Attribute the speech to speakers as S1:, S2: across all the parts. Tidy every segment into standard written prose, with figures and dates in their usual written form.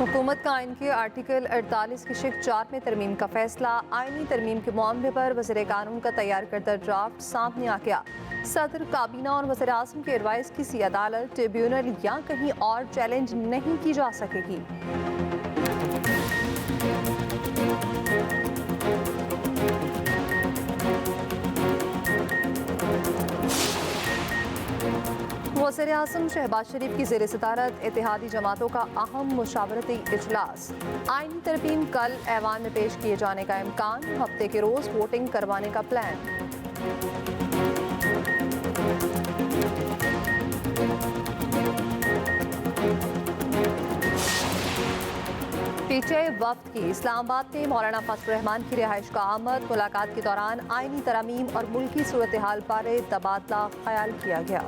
S1: हुकूमत का आइन के आर्टिकल 48 की शिक 4 में तरमीम का फैसला। आइनी तरमीम के मामले पर वज़ीर कानून का तैयार करदा ड्राफ्ट सामने आ गया। सदर काबीना और वज़ीर आज़म की एडवाइस किसी अदालत, ट्रिब्यूनल या कहीं और चैलेंज नहीं की जा सकेगी। वज़ीर आज़म शहबाज शरीफ की ज़ेर सदारत इत्तेहादी जमातों का अहम मुशावरती इजलास। आइनी तरमीम कल ऐवान में पेश किए जाने का इम्कान। हफ्ते के रोज़ वोटिंग करवाने का प्लान। पीटीआई वफ्द की इस्लामाबाद में मौलाना फजल रहमान की रिहाइश का आमद। मुलाकात के दौरान आइनी तरमीम और मुल्की सूरत हाल बारे तबादला ख्याल किया गया।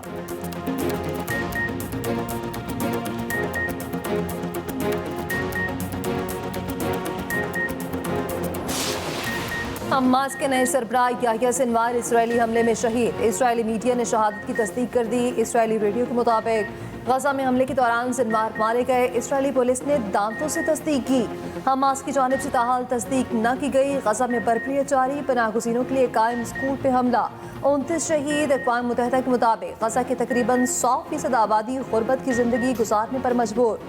S1: हमास के नए सरबराह याह्या सिनवार इजरायली हमले में शहीद। इजरायली मीडिया ने शहादत की तस्दीक कर दी। इजरायली रेडियो के मुताबिक गजा में हमले के दौरान सिनवार मारे गए। इजरायली पुलिस ने दांतों से तस्दीक की। हमास की जानिब से ताहाल तस्दीक न की गई। गजा में बर्फियत जारी। पनाहगज़ीनों के लिए कायम स्कूल पे हमला। 29 शहीद। अक़वाम मुत्तहिदा के मुताबिक गजा के तकरीबन 100% आबादी गुर्बत की जिंदगी गुजारने पर मजबूर।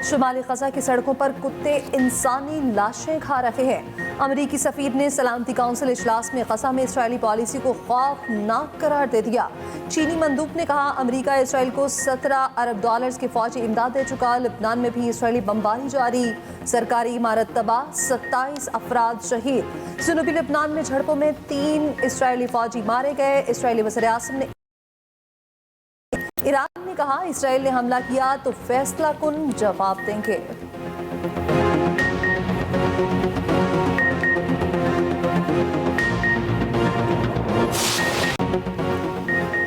S1: शुमाली गजा की सड़कों पर कुत्ते इंसानी लाशें खा रहे हैं। अमरीकी सफीर ने सलामती काउंसिल इजलास में गजा में इसराइली पॉलिसी को खौफनाक करार दे दिया। चीनी मंदूब ने कहा अमरीका इसराइल को $17 अरब की फौजी इमदाद दे चुका। लबनान में भी इसराइली बमबारी जारी। सरकारी इमारत तबाह। 27 अफराद शहीद। जनूबी लबनान में झड़पों में 3 इसराइली फौजी मारे गए। इसराइली वज़ीर आज़म ने ईरान ने कहा इसराइल ने हमला किया तो फैसला कुन जवाब देंगे।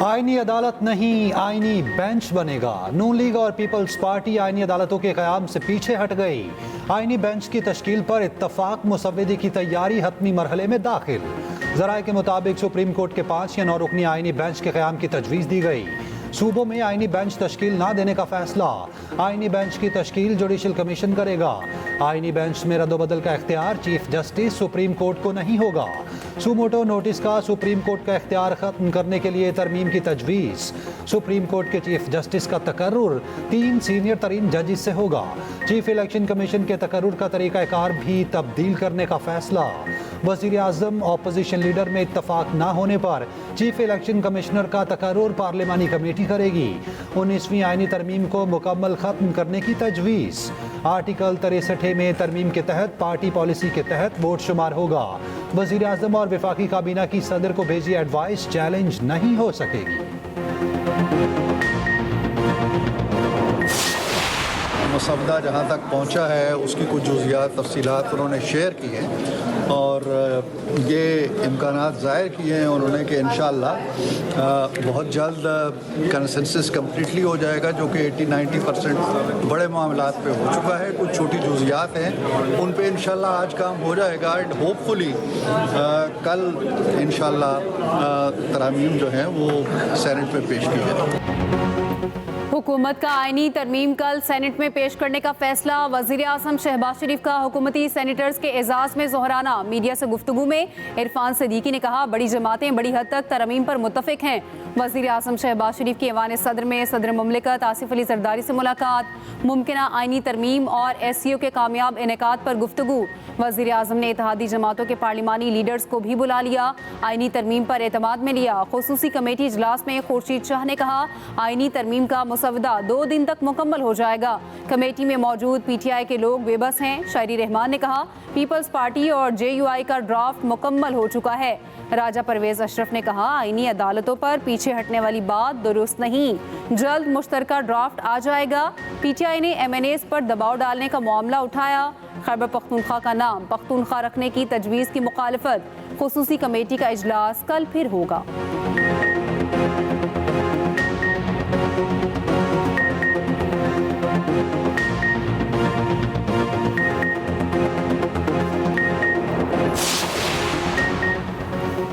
S2: आईनी अदालत नहीं, आईनी बेंच बनेगा। नून लीग और पीपल्स पार्टी आईनी अदालतों के क़याम से पीछे हट गई। आईनी बेंच की तश्कील पर इत्तफाक मुसव्वदे की तैयारी हतमी मरहले में दाखिल। ज़राए के मुताबिक सुप्रीम कोर्ट के 5 या 9 रुकनी आईनी बेंच के क़याम की तजवीज़ दी गई। सूबों में आईनी बेंच तश्कील ना देने का फैसला। आईनी बेंच की तश्कील जुडिशल कमीशन करेगा। आईनी बेंच में रद्दोबदल का इख्तियार चीफ जस्टिस सुप्रीम कोर्ट को नहीं होगा। सुमोटो नोटिस का सुप्रीम कोर्ट का इख्तियार खत्म करने के लिए तरमीम की तजवीज़। सुप्रीम कोर्ट के चीफ जस्टिस का तकर्रुर 3 सीनियर तरीन जजिस से होगा। चीफ इलेक्शन कमीशन के तकर्रुर का तरीक़ाकार भी तब्दील करने का फैसला। वज़ीर आज़म ऑपोजिशन लीडर में इत्तफाक ना होने पर चीफ इलेक्शन कमिश्नर का तकर्रुर पार्लिमानी कमेटी करेगी। 19वीं आईनी तरमीम को मुकम्मल खत्म करने की तजवीज़। आर्टिकल 63 में तरमीम के तहत पार्टी पॉलिसी के तहत वोट शुमार होगा। वज़ीर आज़म और वफाकी काबीना की सदर को भेजी एडवाइस चैलेंज नहीं हो सकेगी।
S3: मसवदा जहाँ तक पहुँचा है उसकी कुछ जुज़ियात तफसीलात उन्होंने शेयर की हैं और ये इम्कानात ज़ाहिर किए हैं उन्होंने कि इंशाअल्लाह बहुत जल्द कंसेंसस कम्प्लीटली हो जाएगा, जो कि 80-90% बड़े मामलात पे हो चुका है। कुछ छोटी जुज़ियात हैं उन पे इंशाअल्लाह आज काम हो जाएगा एंड होपफुली कल इंशाअल्लाह तरामीम जो हैं वो सेनेट में पेश की जाएगी।
S4: हुकूमत का आईनी तरमीम कल सेनेट में पेश करने का फैसला। वज़ीर आज़म शहबाज शरीफ का हुकूमती सेनेटर्स के एजाज़ में जोहराना। मीडिया से गुफ्तगू में इरफान सदीकी ने कहा बड़ी जमातें बड़ी हद तक तरमीम पर मुत्तफ़िक हैं। वज़ीर आज़म शहबाज शरीफ की ऐवान सदर में सदर मुमलिकत आसिफ अली ज़रदारी से मुलाकात। मुमकिना आईनी तरमीम और SCO के कामयाब इनेकाद पर गुफ्तगू। वज़ीर आज़म ने इत्तेहादी जमातों के पार्लिमानी लीडर्स को भी बुला लिया। आईनी तरमीम पर एतमाद में लिया। खुसूसी कमेटी इजलास में खुर्शीद शाह ने कहा आईनी तरमीम का मुसवदा 2 दिन तक मुकम्मल हो जाएगा। कमेटी में मौजूद PTI के लोग बेबस हैं। शायरी रहमान ने कहा पीपल्स पार्टी और JUI का ड्राफ्ट मुकम्मल हो चुका है। राजा परवेज अशरफ ने कहा आईनी अदालतों पर पीछे हटने वाली बात दुरुस्त नहीं, जल्द मुश्तरका ड्राफ्ट आ जाएगा। PTI ने MNAs पर दबाव डालने का मामला उठाया। खैबर पख्तूनख्वा का नाम पख्तूनख्वा रखने की तजवीज़ की मुखालफत। खुसूसी कमेटी का इजलास कल फिर होगा।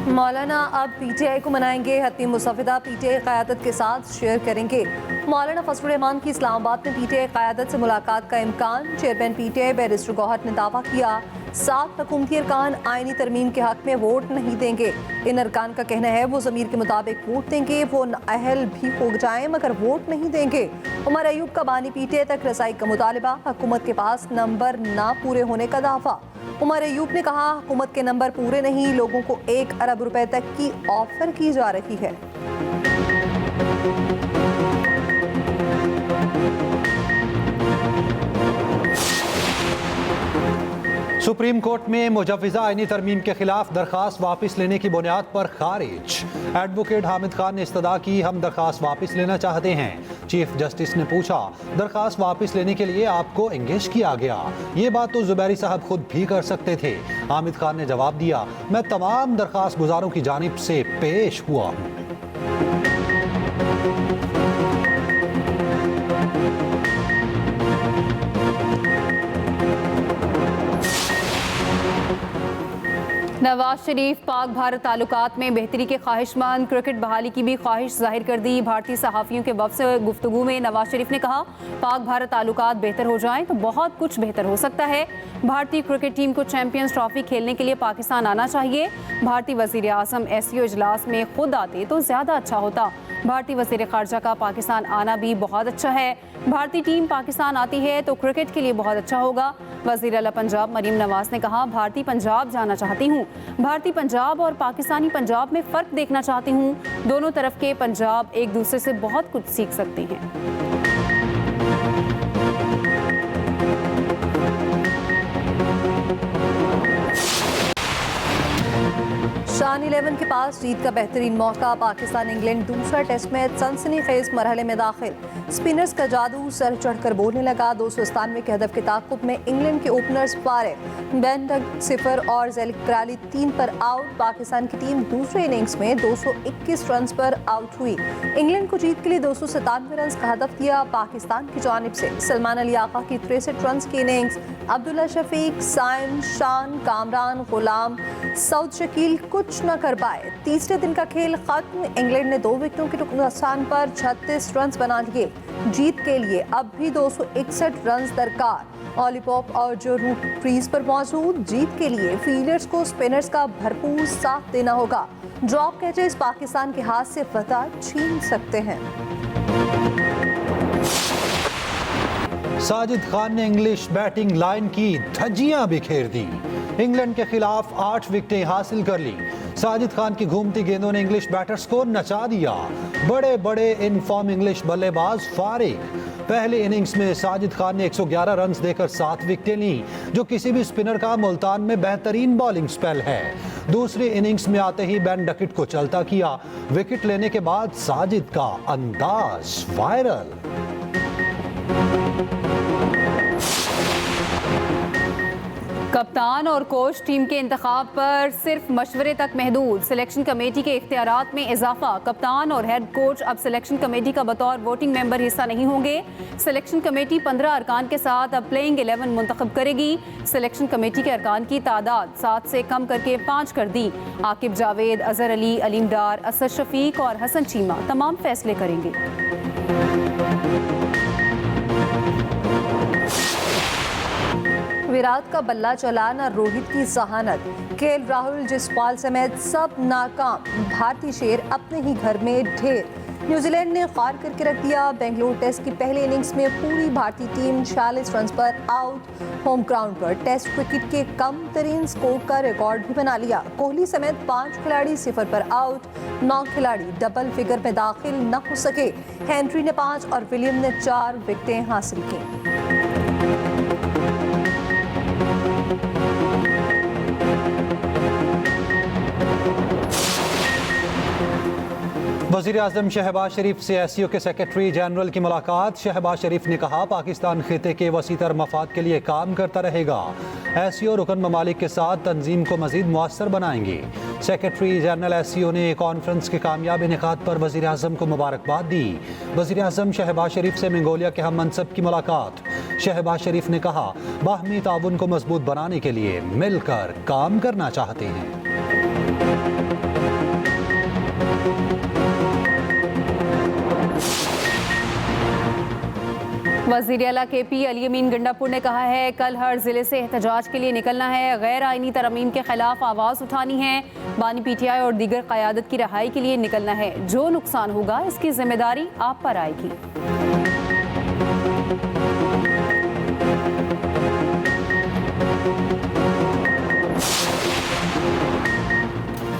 S1: मौलाना मौलाना अब पीटीआई को मनाएंगे। हतमी मुसविदा पीटीआई क़यादत के साथ शेयर करेंगे। मौलाना फजलुर रहमान की इस्लामाबाद में पीटीआई क़यादत से मुलाकात का इम्कान। चेयरमैन पीटीआई बैरिस्टर गौहर ने दावा किया 7 हुकूमती अरकान आईनी तरमीम के हक में वोट नहीं देंगे। इन अरकान का कहना है वो ज़मीर के मुताबिक वोट देंगे, वो अहल भी हो जाएं मगर वोट नहीं देंगे। उमर अयूब का बानी पीटीआई तक रसाई का मुतालबा। हुकूमत के पास नंबर ना पूरे होने का दावा। उमर अयूब ने कहा हुकूमत के नंबर पूरे नहीं, लोगों को 1 अरब रुपए तक की ऑफर की जा रही है।
S2: सुप्रीम कोर्ट में मुजव्विज़ा आईनी तरमीम के खिलाफ दरखास्त वापस लेने की बुनियाद पर खारिज। एडवोकेट हामिद खान ने इस्तदा की, हम दरखास्त वापस लेना चाहते हैं। चीफ जस्टिस ने पूछा दरखास्त वापस लेने के लिए आपको एंगेज किया गया, ये बात तो जुबैरी साहब खुद भी कर सकते थे। हामिद खान ने जवाब दिया मैं तमाम दरखास्त गुजारों की जानिब से पेश हुआ हूँ।
S4: नवाज शरीफ पाक भारत ताल्लुकात में बेहतरी के ख्वाहिशमंद, क्रिकेट बहाली की भी ख्वाहिश जाहिर कर दी। भारतीय सहाफ़ियों के वफ़द से गुफ्तगू में नवाज शरीफ ने कहा पाक भारत ताल्लुकात बेहतर हो जाएं तो बहुत कुछ बेहतर हो सकता है। भारतीय क्रिकेट टीम को चैंपियंस ट्रॉफी खेलने के लिए पाकिस्तान आना चाहिए। भारतीय वज़ीर आज़म SCO इजलास में खुद आते तो ज़्यादा अच्छा होता। भारतीय वज़ीर ख़ारजा का पाकिस्तान आना भी बहुत अच्छा है। भारतीय टीम पाकिस्तान आती है तो क्रिकेट के लिए बहुत अच्छा होगा। वज़ीर आला पंजाब मरीम नवाज ने कहा भारतीय पंजाब जाना चाहती हूँ, भारतीय पंजाब और पाकिस्तानी पंजाब में फ़र्क देखना चाहती हूँ। दोनों तरफ के पंजाब एक दूसरे से बहुत कुछ सीख सकते हैं।
S1: शान 11 के पास जीत का बेहतरीन मौका। पाकिस्तान इंग्लैंड दूसरा टेस्ट मैच सनसनीखेज मरहले में दाखिल। स्पिनर्स का जादू सर चढ़कर बोलने लगा। 297 के हदफ के ताक़ुब में इंग्लैंड के ओपनर्स फारिग, बेन डक 0 और ज़ैलिक कराली 3 पर आउट। पाकिस्तान की टीम दूसरे इनिंग्स में 221 रन पर आउट हुई। इंग्लैंड को जीत के लिए 297 रन का हदफ दिया। पाकिस्तान की जानिब से सलमान अली आका की 63 रन की इनिंग्स, अब्दुल्ला शफीक, साइम, शान, कामरान, गुलाम, सऊद शकील कुछ न कर पाए। तीसरे दिन का खेल खत्म। इंग्लैंड ने 2 विकेटों के नुकसान पर 36 रन बना लिए। जीत के लिए अब भी 261 रन दरकार। ऑली पॉप और जो रूट क्रीज पर मौजूद। जीत के लिए फील्डर्स को स्पिनर्स का भरपूर साथ देना होगा। ड्रॉप कैचेस पाकिस्तान के हाथ से फतह छीन सकते हैं।
S2: साजिद खान ने इंग्लिश बैटिंग लाइन की धज्जियां बिखेर दी। इंग्लैंड के खिलाफ 8 विकेटें हासिल कर ली। साजिद खान की घूमती गेंदों ने इंग्लिश बैटर्स को नचा दिया। बड़े बड़े इनफॉर्म इंग्लिश बल्लेबाज फारिग। पहले इनिंग्स में साजिद खान ने 111 रन देकर 7 विकेटें ली, जो किसी भी स्पिनर का मुल्तान में बेहतरीन बॉलिंग स्पेल है। दूसरे इनिंग्स में आते ही बेन डकेट को चलता किया। विकेट लेने के बाद साजिद का अंदाज वायरल।
S4: कप्तान और कोच टीम के इंतखाब पर सिर्फ मशवरे तक महदूद। सिलेक्शन कमेटी के इख्तियारात में इजाफा। कप्तान और हेड कोच अब सिलेक्शन कमेटी का बतौर वोटिंग मेंबर हिस्सा नहीं होंगे। सिलेक्शन कमेटी 15 अरकान के साथ अब प्लेइंग 11 मुंतखब करेगी। सिलेक्शन कमेटी के अरकान की तादाद 7 से कम करके 5 कर दी। आकिब जावेद, अजहर अली, अलीम डार, असद शफीक और हसन चीमा तमाम फैसले करेंगे।
S1: विराट का बल्ला चलाना, रोहित की जहानत, केएल राहुल, जसपाल समेत सब नाकाम। भारतीय शेर अपने ही घर में ढेर। न्यूजीलैंड ने खार करके रख दिया। बेंगलुरु टेस्ट की पहले इनिंग्स में पूरी भारतीय टीम 46 रन पर आउट। होम ग्राउंड पर टेस्ट क्रिकेट के कम तरीन स्कोर का रिकॉर्ड भी बना लिया। कोहली समेत 5 खिलाड़ी 0 पर आउट। 9 खिलाड़ी डबल फिगर में दाखिल न हो सके। हेनरी ने 5 और विलियम ने 4 विकेटें हासिल की।
S2: वज़ीर आज़म शहबाज शरीफ से SCO के सेक्रेटरी जनरल की मुलाकात। शहबाज शरीफ ने कहा पाकिस्तान खिते के वसीतर मफाद के लिए काम करता रहेगा। SCO रुकन ममालिक के साथ तंजीम को मज़ीद मुअस्सर बनाएंगे। सेक्रेटरी जनरल SCO ने कॉन्फ्रेंस के कामयाब इनेकाद पर वज़ीर आज़म को मुबारकबाद दी। वज़ीर आज़म शहबाज शरीफ से मंगोलिया के हम मनसब की मुलाकात। शहबाज शरीफ ने कहा बाहमी ताउन को मजबूत बनाने के लिए मिलकर काम करना चाहते हैं।
S4: वज़ीर आला KP अली अमीन गंडापुर ने कहा है, कल हर जिले से एहतजाज के लिए निकलना है, गैर आइनी तरमीम के खिलाफ आवाज़ उठानी है, बानी PTI और दीगर क़यादत की रहाई के लिए निकलना है। जो नुकसान होगा इसकी जिम्मेदारी आप पर आएगी।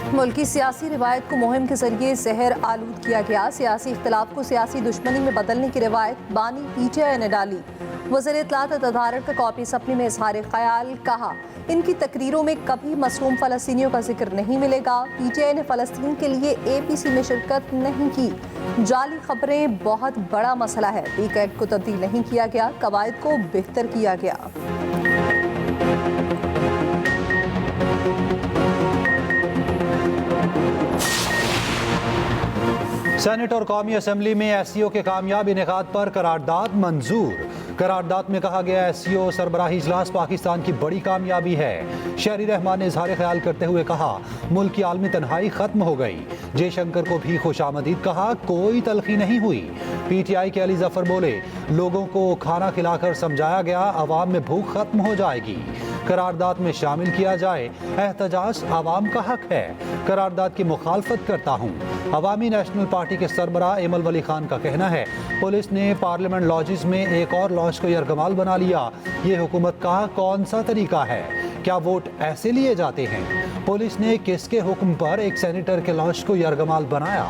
S1: मुल्की सियासी रिवायत को मुहिम के जरिए जहर आलूद किया गया। सियासी इख्तलाफ को सियासी दुश्मनी में बदलने की रिवायत बानी PTI ने डाली। वज़ीर इत्तलात तदारक का कॉपी सपनी में इजहार ख्याल, कहा इनकी तकरीरों में कभी मसरूम फ़लस्तीनियों का जिक्र नहीं मिलेगा। PTI ने फ़लस्तीन के लिए APC में शिरकत नहीं की। जाली खबरें बहुत बड़ा मसला है। पीक एक्ट को तब्दील नहीं किया गया, कवायद को बेहतर किया गया।
S2: सेनेट और कौमी असम्बली में SCO के कामयाब इनेकाद पर करारदाद मंजूर। करारदाद में कहा गया SCO सरबराही इजलास पाकिस्तान की बड़ी कामयाबी है। शहरी रहमान ने इजहार ख्याल करते हुए कहा, मुल्क की आलमी तन्हाई खत्म हो गई। जयशंकर को भी खुशामदीद कहा, कोई तलखी नहीं हुई। PTI के अली जफर बोले, लोगों को खाना खिलाकर समझाया गया, अवाम में भूख खत्म हो जाएगी। करारदाद में शामिल किया जाए, एहतजाज आवाम का हक है। करारदाद की मुखालफत करता हूँ। अवामी नेशनल पार्टी के सरबराह एमल वली खान का कहना है, पुलिस ने पार्लियामेंट लॉजेस में एक और लॉज को यरगमाल बना लिया। ये हुकूमत का कौन सा तरीका है? क्या वोट ऐसे लिए जाते हैं? पुलिस ने किसके हुक्म पर एक सेनेटर के लॉज को यरगमाल बनाया?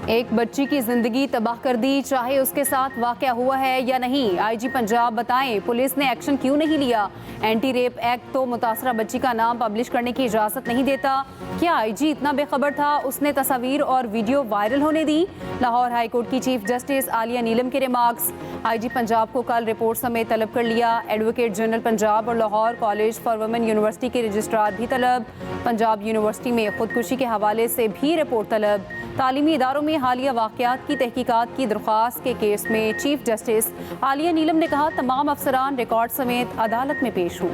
S4: एक बच्ची की जिंदगी तबाह कर दी, चाहे उसके साथ वाकया हुआ है या नहीं। IG पंजाब बताएं, पुलिस ने एक्शन क्यों नहीं लिया? एंटी रेप एक्ट तो मुतासरा बच्ची का नाम पब्लिश करने की इजाज़त नहीं देता। क्या IG इतना बेखबर था, उसने तस्वीर और वीडियो वायरल होने दी? लाहौर हाई कोर्ट की चीफ जस्टिस आलिया नीलम के रिमार्क्स। IG पंजाब को कल रिपोर्ट समेत तलब कर लिया। एडवोकेट जनरल पंजाब और Lahore college for women university के रजिस्ट्रार भी तलब। पंजाब यूनिवर्सिटी में खुदकुशी के हवाले से भी रिपोर्ट तलब। तालीमी इदारों में हालिया वाक़यात की तहकीकात की दरख्वास्त के केस में चीफ जस्टिस आलिया नीलम ने कहा, तमाम अफसरान रिकॉर्ड समेत अदालत में पेश हों।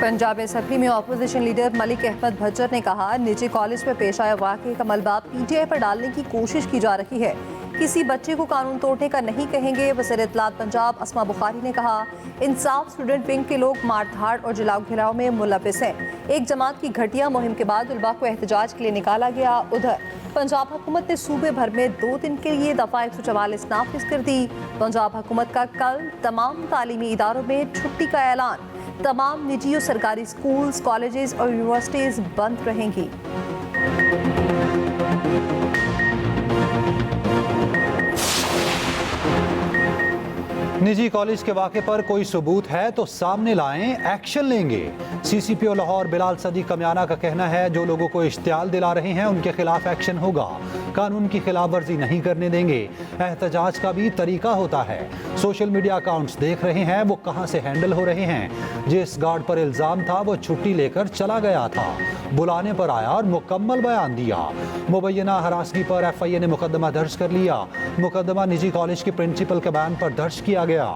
S1: पंजाब असेंबली में अपोजिशन लीडर मलिक अहमद भज्जर ने कहा, निजी कॉलेज में पेश आया वाक़े का मलबा PTI पर डालने की कोशिश की जा रही है। किसी बच्चे को कानून तोड़ने का नहीं कहेंगे। वज़ीर इत्तलात पंजाब अस्मा बुखारी ने कहा, इंसाफ स्टूडेंट विंग के लोग मारधाड़ और जलाओ घिराव में मुलविस हैं। एक जमात की घटिया मुहिम के बाद तलबा को एहतजाज के लिए निकाला गया। उधर पंजाब हुकूमत ने सूबे भर में 2 दिन के लिए दफ़ा 144 नाफिज कर दी। पंजाब हुकूमत का कल तमाम तालीमी इदारों में छुट्टी का ऐलान। तमाम निजी और सरकारी स्कूल्स, कॉलेजेस और यूनिवर्सिटीज़ बंद रहेंगी।
S2: निजी कॉलेज के वाक़े पर कोई सबूत है तो सामने लाएं, एक्शन लेंगे। CCPO लाहौर बिलाल सदी कमियाना का कहना है, जो लोगों को इश्तियाल दिला रहे हैं उनके खिलाफ एक्शन होगा। कानून की खिलाफ वर्जी नहीं करने देंगे। एहतजाज का भी तरीका होता है। सोशल मीडिया अकाउंट्स देख रहे हैं वो कहां से हैंडल हो रहे हैं। जिस गार्ड पर इल्ज़ाम था वो छुट्टी लेकर चला गया था, बुलाने पर आया और मुकम्मल बयान दिया। मुबैना हरासगी पर FIA ने मुकदमा दर्ज कर लिया। मुकदमा निजी कॉलेज के प्रिंसिपल के बयान पर दर्ज किया गया।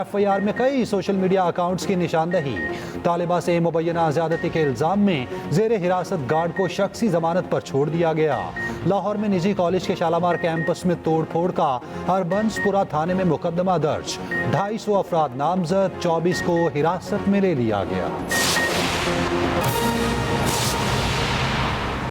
S2: FIR में कई सोशल मीडिया अकाउंट्स की निशानदही। तालिबा से मुबैना ज़्यादती के इल्ज़ाम में ज़ेरे हिरासत गार्ड को शख्सी जमानत पर छोड़ दिया गया। लाहौर में निजी कॉलेज के शालामार कैंपस में तोड़ फोड़ का हरबंसपुरा थाने में मुकदमा दर्ज। 250 अफराद नामजद, 24 को हिरासत में ले लिया गया।